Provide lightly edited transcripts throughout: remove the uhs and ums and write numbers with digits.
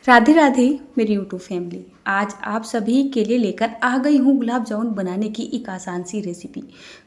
राधे राधे मेरी YouTube family. आज आप सभी के लिए लेकर आ गई हूँ गुलाब जामुन बनाने की एक आसान सी रेसिपी।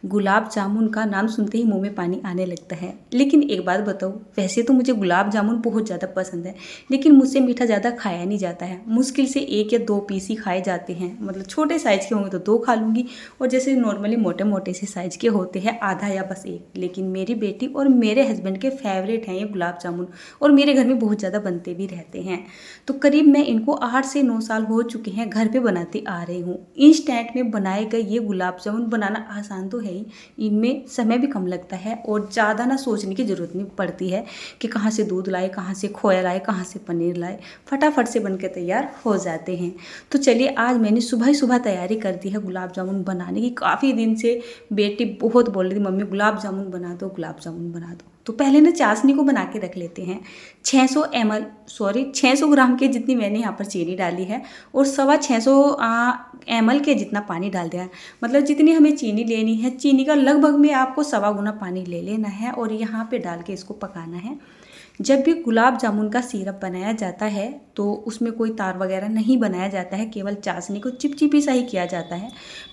गुलाब जामुन का नाम सुनते ही मुंह में पानी आने लगता है, लेकिन एक बात बताऊँ, वैसे तो मुझे गुलाब जामुन बहुत ज़्यादा पसंद है, लेकिन मुझसे मीठा ज़्यादा खाया नहीं जाता है। मुश्किल से 1 या 2 पीस ही खाए जाते हैं, मतलब छोटे साइज़ के होंगे तो 2 खा लूँगी, और जैसे नॉर्मली मोटे मोटे से साइज़ के होते हैं आधा या बस 1। लेकिन मेरी बेटी और मेरे हस्बैंड के फेवरेट हैं ये गुलाब जामुन, और मेरे घर में बहुत ज़्यादा बनते भी रहते हैं। तो करीब मैं इनको 8 से 9 साल हो चुके हैं घर पे बनाती आ रही हूँ। इंस्टेंट में बनाए गए ये गुलाब जामुन बनाना आसान तो है ही, इनमें समय भी कम लगता है और ज़्यादा ना सोचने की ज़रूरत नहीं पड़ती है कि कहाँ से दूध लाए, कहाँ से खोया लाए, कहाँ से पनीर लाए। फटाफट से बनकर तैयार हो जाते हैं। तो चलिए, आज मैंने सुबह ही सुबह तैयारी कर दी है गुलाब जामुन बनाने की। काफ़ी दिन से बेटी बहुत बोल रही थी, मम्मी गुलाब जामुन बना दो, गुलाब जामुन बना दो। तो पहले ना चाशनी को बना के रख लेते हैं। 600 ग्राम के जितनी मैंने यहाँ पर चीनी डाली है और 650 ml के जितना पानी डाल दिया है। मतलब जितनी हमें चीनी लेनी है, चीनी का लगभग में आपको 1.25 गुना पानी ले लेना है और यहाँ पे डाल के इसको पकाना है। जब भी गुलाब जामुन का सिरप बनाया जाता है तो उसमें कोई तार वगैरह नहीं बनाया जाता है, केवल चाशनी को चिपचिपी सा ही किया जाता है।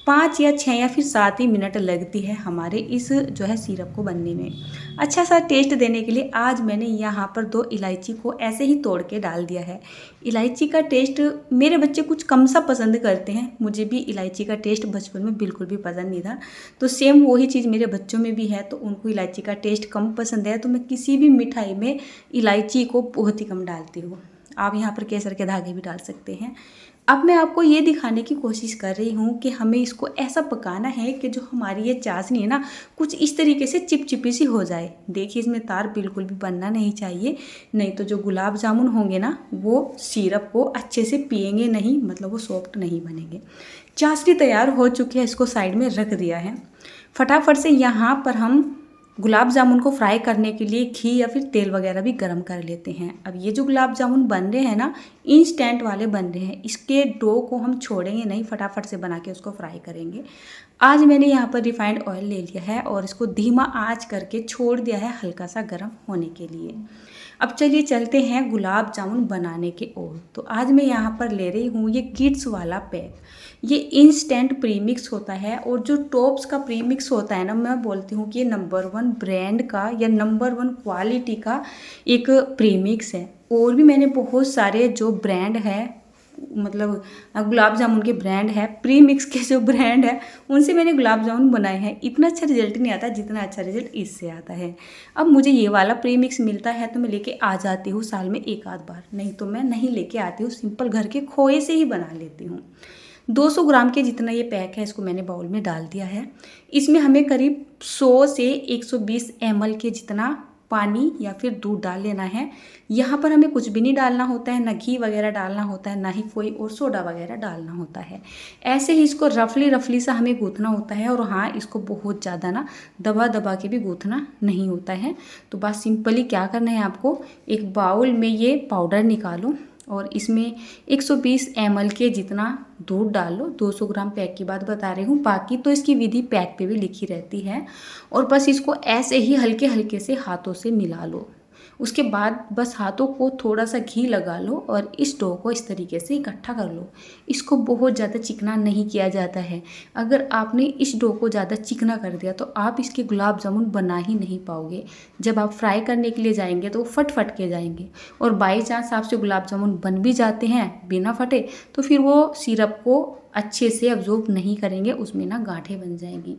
5 या 6 या फिर 7 ही मिनट लगती है हमारे इस जो है सिरप को बनने में। अच्छा सा टेस्ट देने के लिए आज मैंने यहाँ पर 2 इलायची को ऐसे ही तोड़ के डाल दिया है। इलायची का टेस्ट मेरे बच्चे कुछ कम सा पसंद करते हैं, मुझे भी इलायची का टेस्ट बचपन में बिल्कुल भी पसंद नहीं था। तो सेम वही चीज़ मेरे बच्चों में भी है, तो उनको इलायची का टेस्ट कम पसंद है, तो मैं किसी भी मिठाई में इलायची को बहुत ही कम डालती हूँ। आप यहाँ पर केसर के धागे भी डाल सकते हैं। अब मैं आपको ये दिखाने की कोशिश कर रही हूँ कि हमें इसको ऐसा पकाना है कि जो हमारी ये चाशनी है ना, कुछ इस तरीके से चिपचिपी सी हो जाए। देखिए, इसमें तार बिल्कुल भी बनना नहीं चाहिए, नहीं तो जो गुलाब जामुन होंगे ना वो सिरप को अच्छे से पिएंगे नहीं, मतलब वो सॉफ्ट नहीं बनेंगे। चाशनी तैयार हो चुकी है, इसको साइड में रख दिया है। फटाफट से यहाँ पर हम गुलाब जामुन को फ्राई करने के लिए घी या फिर तेल वगैरह भी गरम कर लेते हैं। अब ये जो गुलाब जामुन बन रहे हैं ना, इंस्टेंट वाले बन रहे हैं, इसके डो को हम छोड़ेंगे नहीं, फटाफट से बना के उसको फ्राई करेंगे। आज मैंने यहाँ पर रिफाइंड ऑयल ले लिया है और इसको धीमा आंच करके छोड़ दिया है हल्का सा गर्म होने के लिए। अब चलिए चलते हैं गुलाब जामुन बनाने के ओर। तो आज मैं यहाँ पर ले रही हूँ ये गिट्स वाला पैक। ये इंस्टेंट प्रीमिक्स होता है, और जो टॉप्स का प्रीमिक्स होता है ना, मैं बोलती हूँ कि ये नंबर 1 ब्रांड का या नंबर 1 क्वालिटी का एक प्रीमिक्स है। और भी मैंने बहुत सारे जो ब्रांड है, मतलब गुलाब जामुन के ब्रांड है, प्रीमिक्स के जो ब्रांड है उनसे मैंने गुलाब जामुन बनाए हैं। इतना अच्छा रिजल्ट नहीं आता जितना अच्छा रिजल्ट इससे आता है। अब मुझे ये वाला प्रीमिक्स मिलता है तो मैं लेके आ जाती हूँ साल में 1 आध बार, नहीं तो मैं नहीं लेके आती हूँ, सिंपल घर के खोए से ही बना लेती हूँ। 200 ग्राम के जितना ये पैक है, इसको मैंने बाउल में डाल दिया है। इसमें हमें करीब 100 से 120 ml के जितना पानी या फिर दूध डाल लेना है। यहाँ पर हमें कुछ भी नहीं डालना होता है, ना घी वगैरह डालना होता है, ना ही कोई और सोडा वगैरह डालना होता है। ऐसे ही इसको रफली सा हमें गूँथना होता है, और हाँ, इसको बहुत ज़्यादा ना दबा दबा के भी गूँथना नहीं होता है। तो बस सिंपली क्या करना है, आपको एक बाउल में ये पाउडर निकालो और इसमें 120 ml के जितना दूध डाल लो। 200 ग्राम पैक की बात बता रही हूँ, बाकी तो इसकी विधि पैक पे भी लिखी रहती है। और बस इसको ऐसे ही हल्के हल्के से हाथों से मिला लो। उसके बाद बस हाथों को थोड़ा सा घी लगा लो और इस डो को इस तरीके से इकट्ठा कर लो। इसको बहुत ज़्यादा चिकना नहीं किया जाता है। अगर आपने इस डो को ज़्यादा चिकना कर दिया तो आप इसके गुलाब जामुन बना ही नहीं पाओगे। जब आप फ्राई करने के लिए जाएंगे तो वो फट के जाएंगे, और बाई चांस आपसे गुलाब जामुन बन भी जाते हैं बिना फटे तो फिर वो सिरप को अच्छे से अब्जॉर्ब नहीं करेंगे, उसमें ना गांठें बन जाएंगी।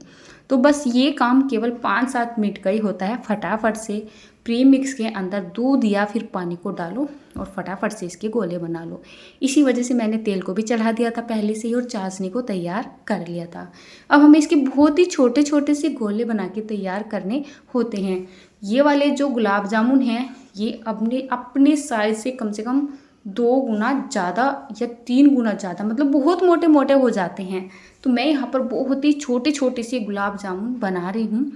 तो बस ये काम केवल 5-7 मिनट का ही होता है। फटाफट से प्रीमिक्स के अंदर दूध या फिर पानी को डालो और फटाफट से इसके गोले बना लो। इसी वजह से मैंने तेल को भी चढ़ा दिया था पहले से ही और चाशनी को तैयार कर लिया था। अब हमें इसके बहुत ही छोटे छोटे से गोले बना के तैयार करने होते हैं। ये वाले जो गुलाब जामुन हैं ये अपने साइज से कम 2 गुना ज़्यादा या 3 गुना ज़्यादा, मतलब बहुत मोटे मोटे हो जाते हैं। तो मैं यहाँ पर बहुत ही छोटे छोटे से गुलाब जामुन बना रही हूँ।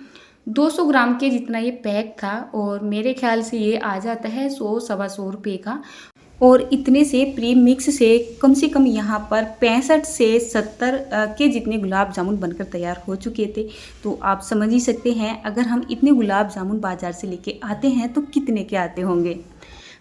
200 ग्राम के जितना ये पैक था, और मेरे ख्याल से ये आ जाता है 100-125 रुपये का। और इतने से प्रीमिक्स से कम यहाँ पर 65 से 70 के जितने गुलाब जामुन बनकर तैयार हो चुके थे। तो आप समझ ही सकते हैं, अगर हम इतने गुलाब जामुन बाज़ार से लेके आते हैं तो कितने के आते होंगे।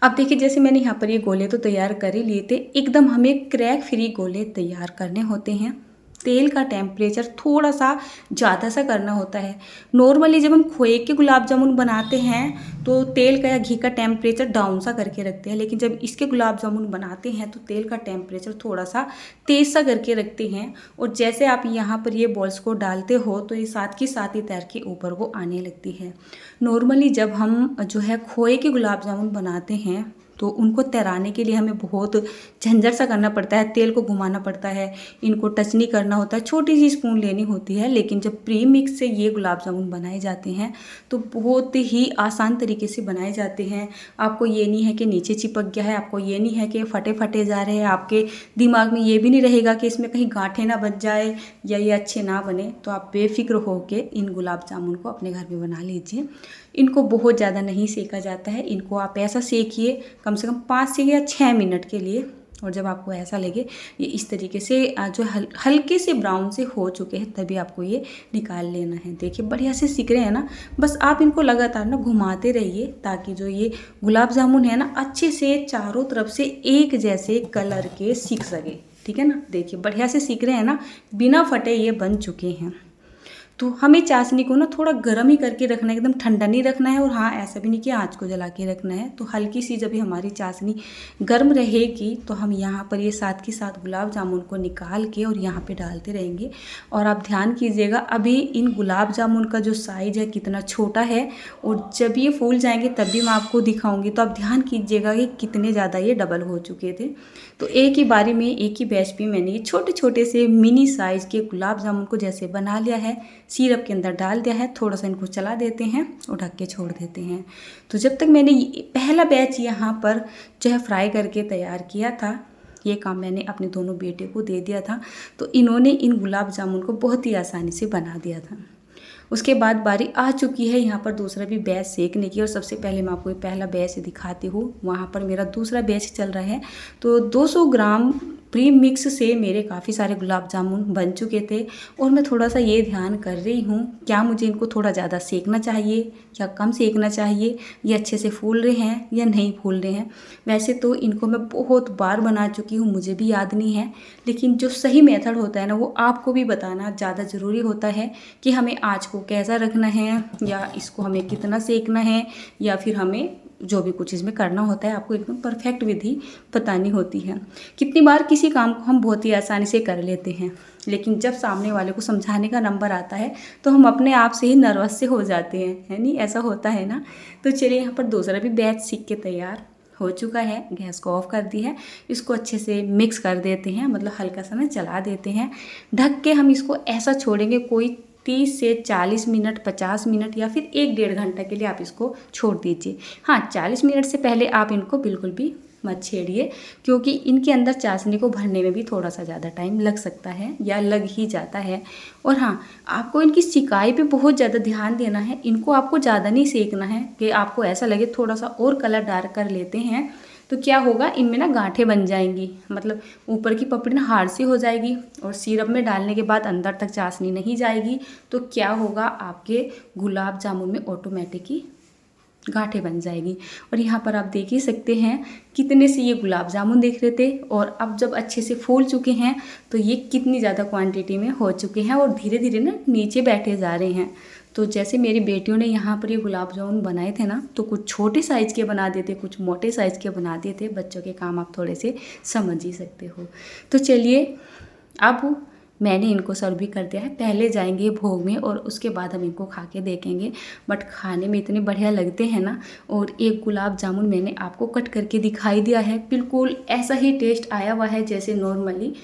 अब देखिए जैसे मैंने यहाँ पर ये गोले तो तैयार कर ही लिए थे, एकदम हमें क्रैक फ्री गोले तैयार करने होते हैं। तेल का टेम्परेचर थोड़ा सा ज़्यादा सा करना होता है। नॉर्मली जब हम खोए के गुलाब जामुन बनाते हैं तो तेल का या घी का टेम्परेचर डाउन सा करके रखते हैं, लेकिन जब इसके गुलाब जामुन बनाते हैं तो तेल का टेम्परेचर थोड़ा सा तेज़ सा करके रखते हैं। और जैसे आप यहाँ पर ये बॉल्स को डालते हो तो ये साथ की साथ ही तैर के ऊपर वो आने लगती है। नॉर्मली जब हम जो है खोए के गुलाब जामुन बनाते हैं तो उनको तैराने के लिए हमें बहुत झंझट सा करना पड़ता है, तेल को घुमाना पड़ता है, इनको टच नहीं करना होता है, छोटी सी स्पून लेनी होती है। लेकिन जब प्री मिक्स से ये गुलाब जामुन बनाए जाते हैं तो बहुत ही आसान तरीके से बनाए जाते हैं। आपको ये नहीं है कि नीचे चिपक गया है, आपको ये नहीं है कि फटे फटे जा रहे हैं, आपके दिमाग में ये भी नहीं रहेगा कि इसमें कहीं गांठें ना बच जाए या ये अच्छे ना बने। तो आप बेफिक्र होकर इन गुलाब जामुन को अपने घर में बना लीजिए। इनको बहुत ज़्यादा नहीं सेका जाता है, इनको आप ऐसा सेकिए कम से कम 5 से या 6 मिनट के लिए। और जब आपको ऐसा लगे ये इस तरीके से जो हल्के से ब्राउन से हो चुके हैं तभी आपको ये निकाल लेना है। देखिए बढ़िया से सिक रहे हैं ना, बस आप इनको लगातार ना घुमाते रहिए ताकि जो ये गुलाब जामुन है ना अच्छे से चारों तरफ से एक जैसे कलर के सिक सके। ठीक है ना, देखिए बढ़िया से सिक रहे हैं ना, बिना फटे ये बन चुके हैं। तो हमें चाशनी को ना थोड़ा गर्म ही करके रखना है, एकदम ठंडा नहीं रखना है। और हाँ, ऐसा भी नहीं कि आँच को जला के रखना है। तो हल्की सी जब भी हमारी चाशनी गर्म रहेगी तो हम यहाँ पर ये साथ के साथ गुलाब जामुन को निकाल के और यहाँ पे डालते रहेंगे। और आप ध्यान कीजिएगा अभी इन गुलाब जामुन का जो साइज़ है कितना छोटा है, और जब ये फूल जाएंगे तब भी मैं आपको दिखाऊंगी। तो आप ध्यान कीजिएगा कि कितने ज़्यादा ये डबल हो चुके थे। तो एक ही बारी में एक ही बैच में मैंने ये छोटे छोटे से मिनी साइज़ के गुलाब जामुन को जैसे बना लिया है, सिरप के अंदर डाल दिया है, थोड़ा सा इनको चला देते हैं और ढक के छोड़ देते हैं। तो जब तक मैंने पहला बैच यहाँ पर जो है फ्राई करके तैयार किया था, ये काम मैंने अपने दोनों बेटे को दे दिया था, तो इन्होंने इन गुलाब जामुन को बहुत ही आसानी से बना दिया था। उसके बाद बारी आ चुकी है यहाँ पर दूसरा भी बैच सेकने की। और सबसे पहले मैं आपको पहला बैच दिखाती हूँ। वहाँ पर मेरा दूसरा बैच चल रहा है। तो 200 ग्राम प्री मिक्स से मेरे काफ़ी सारे गुलाब जामुन बन चुके थे। और मैं थोड़ा सा ये ध्यान कर रही हूँ क्या मुझे इनको थोड़ा ज़्यादा सेकना चाहिए या कम सेकना चाहिए, ये अच्छे से फूल रहे हैं या नहीं फूल रहे हैं। वैसे तो इनको मैं बहुत बार बना चुकी हूँ, मुझे भी याद नहीं है, लेकिन जो सही मेथड होता है ना वो आपको भी बताना ज़्यादा ज़रूरी होता है कि हमें आँच को कैसा रखना है या इसको हमें कितना सेकना है, या फिर हमें जो भी कुछ इसमें करना होता है आपको एकदम परफेक्ट विधि बतानी होती है। कितनी बार किसी काम को हम बहुत ही आसानी से कर लेते हैं, लेकिन जब सामने वाले को समझाने का नंबर आता है तो हम अपने आप से ही नर्वस से हो जाते हैं, है नहीं? ऐसा होता है ना। तो चलिए यहाँ पर दूसरा भी बैच सीख के तैयार हो चुका है। गैस को ऑफ कर दी है, इसको अच्छे से मिक्स कर देते हैं, मतलब हल्का सा ना चला देते हैं। ढक के हम इसको ऐसा छोड़ेंगे कोई 30 से 40 मिनट, 50 मिनट या फिर 1-1.5 घंटा के लिए आप इसको छोड़ दीजिए। हाँ, 40 मिनट से पहले आप इनको बिल्कुल भी मत छेड़िए, क्योंकि इनके अंदर चाशनी को भरने में भी थोड़ा सा ज़्यादा टाइम लग सकता है या लग ही जाता है। और हाँ, आपको इनकी सिकाई पे बहुत ज़्यादा ध्यान देना है। इनको आपको ज़्यादा नहीं सेकना है कि आपको ऐसा लगे थोड़ा सा और कलर डार्क कर लेते हैं तो क्या होगा, इनमें ना गांठें बन जाएंगी, मतलब ऊपर की पपड़ी ना हार्ड सी हो जाएगी और सिरप में डालने के बाद अंदर तक चाशनी नहीं जाएगी। तो क्या होगा, आपके गुलाब जामुन में ऑटोमेटिक ही गांठें बन जाएगी। और यहाँ पर आप देख ही सकते हैं कितने से ये गुलाब जामुन देख रहे थे, और अब जब अच्छे से फूल चुके हैं तो ये कितनी ज़्यादा क्वांटिटी में हो चुके हैं और धीरे धीरे ना नीचे बैठे जा रहे हैं। तो जैसे मेरी बेटियों ने यहाँ पर ये गुलाब जामुन बनाए थे ना, तो कुछ छोटे साइज़ के बना देते, कुछ मोटे साइज़ के बना दिए थे। बच्चों के काम आप थोड़े से समझ ही सकते हो। तो चलिए अब मैंने इनको सर्व भी कर दिया है। पहले जाएंगे भोग में और उसके बाद हम इनको खा के देखेंगे। बट खाने में इतने बढ़िया लगते हैं ना। और एक गुलाब जामुन मैंने आपको कट करके दिखाई दिया है, बिल्कुल ऐसा ही टेस्ट आया हुआ है जैसे नॉर्मली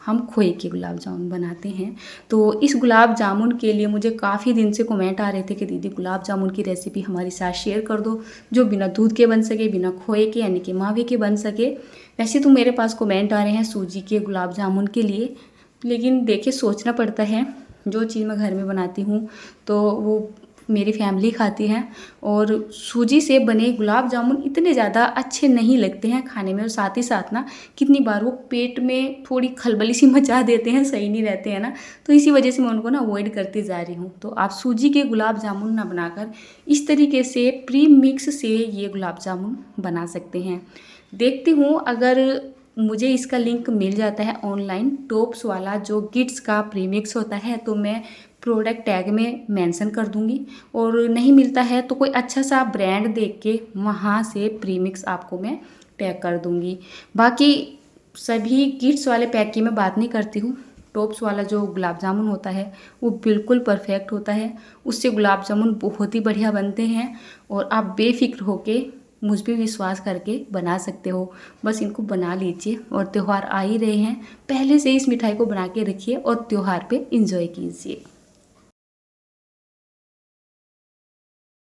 हम खोए के गुलाब जामुन बनाते हैं। तो इस गुलाब जामुन के लिए मुझे काफ़ी दिन से कमेंट आ रहे थे कि दीदी गुलाब जामुन की रेसिपी हमारे साथ शेयर कर दो, जो बिना दूध के बन सके, बिना खोए के यानी कि मावे के बन सके। वैसे तो मेरे पास कमेंट आ रहे हैं सूजी के गुलाब जामुन के लिए, लेकिन देखिए सोचना पड़ता है। जो चीज़ मैं घर में बनाती हूँ तो वो मेरी फैमिली खाती है। और सूजी से बने गुलाब जामुन इतने ज़्यादा अच्छे नहीं लगते हैं खाने में, और साथ ही साथ ना कितनी बार वो पेट में थोड़ी खलबली सी मचा देते हैं, सही नहीं रहते हैं ना, तो इसी वजह से मैं उनको ना अवॉइड करती जा रही हूँ। तो आप सूजी के गुलाब जामुन ना बनाकर इस तरीके से प्री मिक्स से ये गुलाब जामुन बना सकते हैं। देखती हूँ अगर मुझे इसका लिंक मिल जाता है ऑनलाइन, टॉप्स वाला जो गिट्स का प्रीमिक्स होता है, तो मैं प्रोडक्ट टैग में मेंशन कर दूंगी। और नहीं मिलता है तो कोई अच्छा सा ब्रांड देख के वहाँ से प्रीमिक्स आपको मैं टैग कर दूंगी। बाकी सभी गिट्स वाले पैक की मैं बात नहीं करती हूँ। टॉप्स वाला जो गुलाब जामुन होता है वो बिल्कुल परफेक्ट होता है, उससे गुलाब जामुन बहुत ही बढ़िया बनते हैं। और आप बेफिक्र होके मुझ पे विश्वास करके बना सकते हो। बस इनको बना लीजिए, और त्यौहार आ ही रहे हैं, पहले से इस मिठाई को बना के रखिए और त्यौहार पे एंजॉय कीजिए।